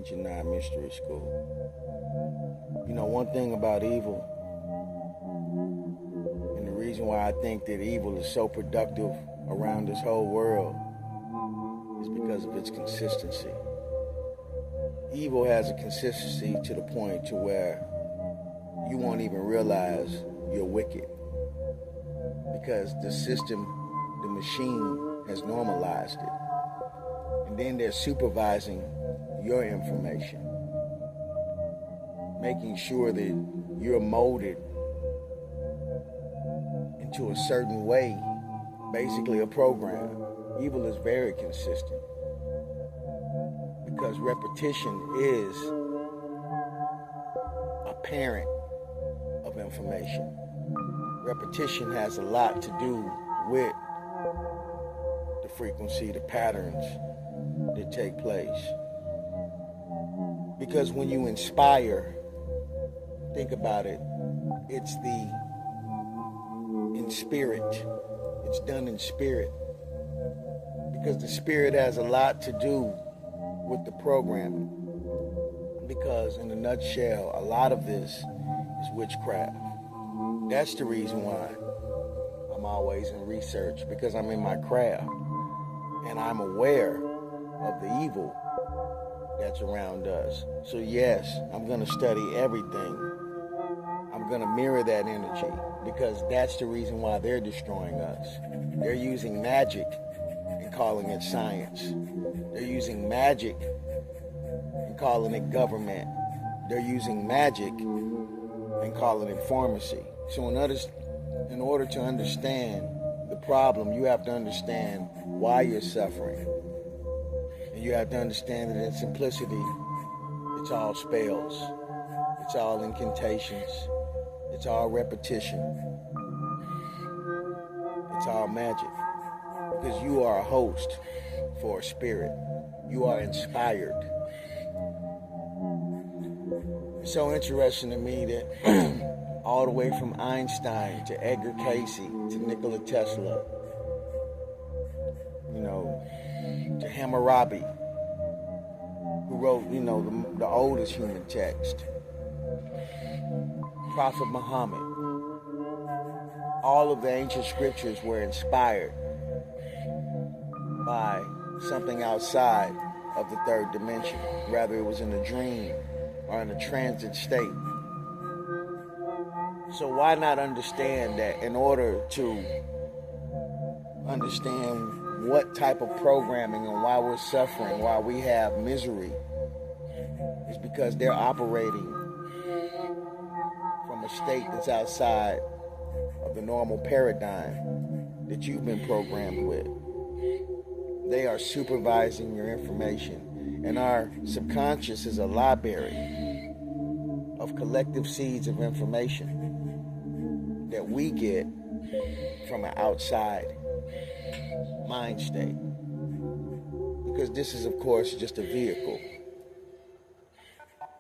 Ancient Nine Mystery School. You know, one thing about evil, and the reason why I think that evil is so productive around this whole world is because of its consistency. Evil has a consistency to the point to where you won't even realize you're wicked, because the system, the machine, has normalized it. And then they're supervising your information, making sure that you're molded into a certain way, basically a program. Evil is very consistent because repetition is a parent of information. Repetition has a lot to do with the frequency, the patterns that take place. Because when you inspire, think about it, it's in spirit. It's done in spirit. Because the spirit has a lot to do with the programming. Because in a nutshell, a lot of this is witchcraft. That's the reason why I'm always in research, because I'm in my craft and I'm aware of the evil that's around us. So yes, I'm going to study everything. I'm going to mirror that energy, because that's the reason why they're destroying us. They're using magic and calling it science. They're using magic and calling it government. They're using magic and calling it pharmacy. So in order to understand the problem, you have to understand why you're suffering. And you have to understand that in simplicity, it's all spells. It's all incantations. It's all repetition. It's all magic. Because you are a host for a spirit. You are inspired. It's so interesting to me that all the way from Einstein to Edgar Cayce to Nikola Tesla, to Hammurabi, who wrote, the oldest human text, Prophet Muhammad, all of the ancient scriptures were inspired by something outside of the third dimension. Rather, it was in a dream or in a transit state. So why not understand that in order to understand what type of programming and why we're suffering, why we have misery, is because they're operating from a state that's outside of the normal paradigm that you've been programmed with. They are supervising your information, and our subconscious is a library of collective seeds of information that we get from an outside mind state. Because this is, of course, just a vehicle.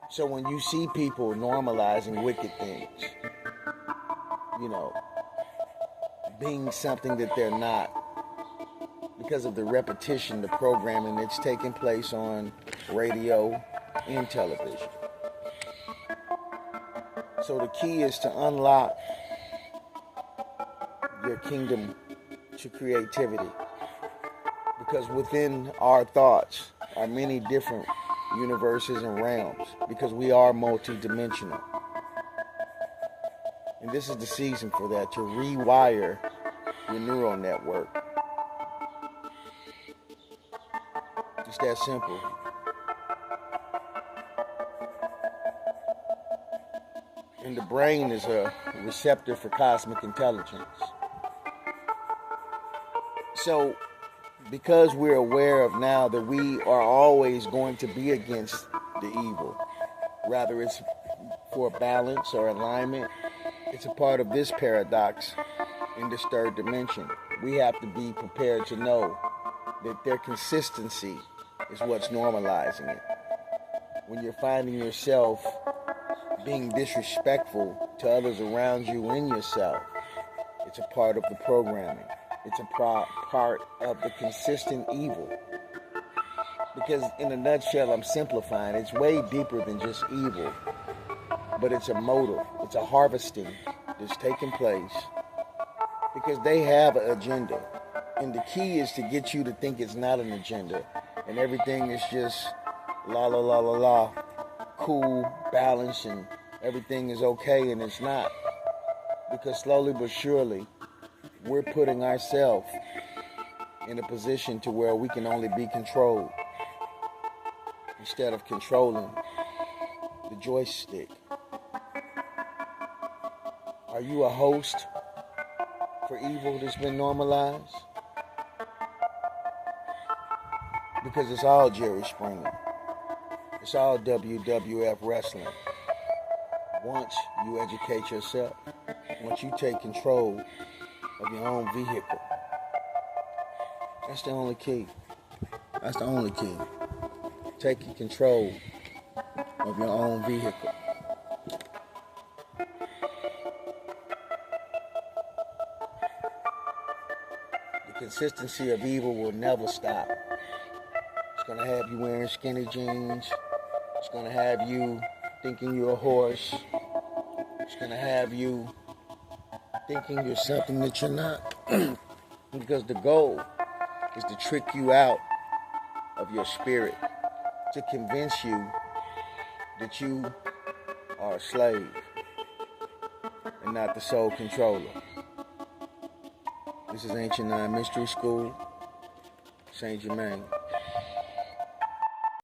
So when you see people normalizing wicked things, being something that they're not, because of the repetition, the programming that's taking place on radio and television. So the key is to unlock your kingdom to creativity, because within our thoughts are many different universes and realms, because we are multidimensional. And this is the season for that, to rewire your neural network. It's that simple. And the brain is a receptor for cosmic intelligence. So, because we're aware of now that we are always going to be against the evil, rather it's for balance or alignment, it's a part of this paradox in this third dimension. We have to be prepared to know that their consistency is what's normalizing it. When you're finding yourself being disrespectful to others around you and yourself, it's a part of the programming. It's a part of the consistent evil Because in a nutshell, I'm simplifying. It's way deeper than just evil, but it's a motive. It's a harvesting that's taking place because they have an agenda. And the key is to get you to think it's not an agenda and everything is just la la la la la, cool, balanced, and everything is okay, and it's not. Because slowly but surely, we're putting ourselves in a position to where we can only be controlled instead of controlling the joystick. Are you a host for evil that's been normalized? Because it's all Jerry Springer. It's all WWF wrestling. Once you educate yourself, once you take control of your own vehicle, that's the only key. That's the only key. Taking control of your own vehicle. The consistency of evil will never stop. It's going to have you wearing skinny jeans. It's going to have you thinking you're a horse. It's going to have you thinking you're something that you're not. Because the goal is to trick you out of your spirit, to convince you that you are a slave and not the sole controller. This is Ancient Nine Mystery School, Saint Germain.